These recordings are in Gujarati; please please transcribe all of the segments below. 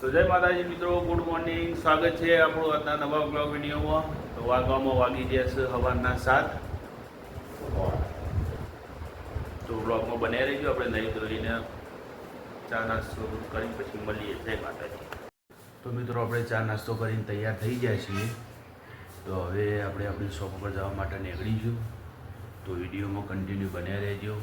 તો જય માતાજી મિત્રો, ગુડ મોર્નિંગ. સ્વાગત છે આપણું આજના નવા બ્લોગ વિડીયોમાં. તો વાગવામાં વાગી ગયા છે સવારના 7. તો બ્લોગમાં બન્યા રહીજો. આપણે નહીં ધોઈને ચા નાસ્તો કરી પછી મળીએ. જય માતાજી. તો મિત્રો આપણે ચા નાસ્તો કરીને તૈયાર થઈ ગયા છીએ. તો હવે આપણે આપણી શોપ પર જવા માટે નીકળીશું. તો વિડીયોમાં કન્ટિન્યુ બન્યા રહેજો.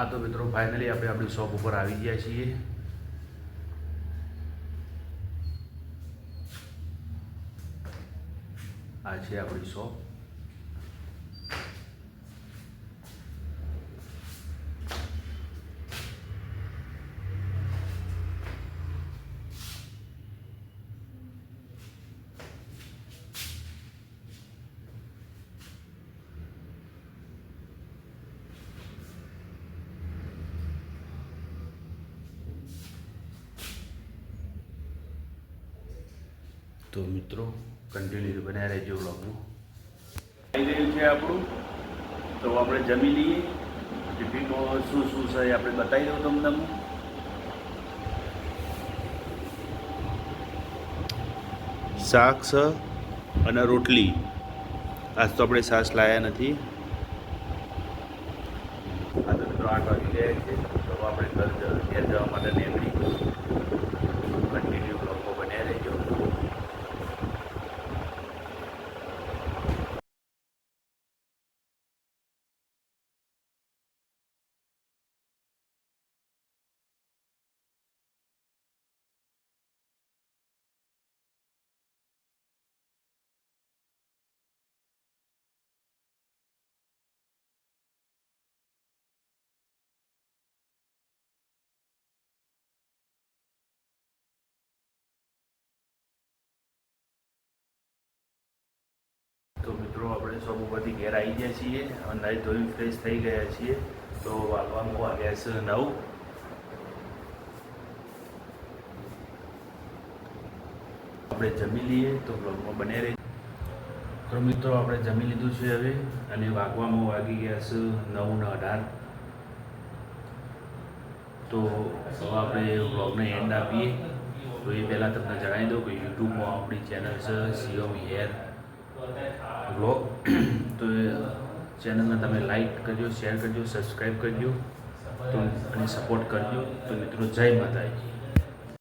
આ તો મિત્રો ફાઇનલી આપણે આપણી શોપ ઉપર આવી ગયા છીએ. આ છે આપણી શોપ. તો મિત્રો કન્ટિન્યુ બનાવી રહેજો બ્લોગનું. આવી રહ્યું છે આપણું. તો આપણે જમી લઈએ. ટિફિનમાં શું શું છે આપણે બતાવી દઉં તમને. શાક છે અને રોટલી. આજ તો આપણે છાશ લાવ્યા નથી. આ તો મિત્રો 8 વાગી ગયા છે. તો આપણે ઘર જવા માટે નીકળી. કન્ટિન્યુ બ્લોગમાં બન્યા રહેજો. તો મિત્રો આપણે શોપ ઉપરથી ઘેર આવી ગયા છીએ અને નાહી ધોઈ ફ્રેશ થઈ ગયા છીએ. તો વાગવામાં વાગ્યા છે 9. આપણે જમી લઈએ તો બ્લોગમાં બને રહે. તો મિત્રો આપણે જમી લીધું છે હવે અને વાગવામાં વાગી ગયા છે 9:18. તો હવે આપણે બ્લોગને એન્ડ આપીએ. તો એ પહેલાં તમને જણાવી દઉં કે યુટ્યુબમાં આપણી ચેનલ છે શિવમ હેર બ્લોગ. તો ચેનલને તમે લાઈક કરજો, શેર કરજો, સબસ્ક્રાઈબ કરજો તો અને સપોર્ટ કરજો. તો મિત્રો જય માતાજી.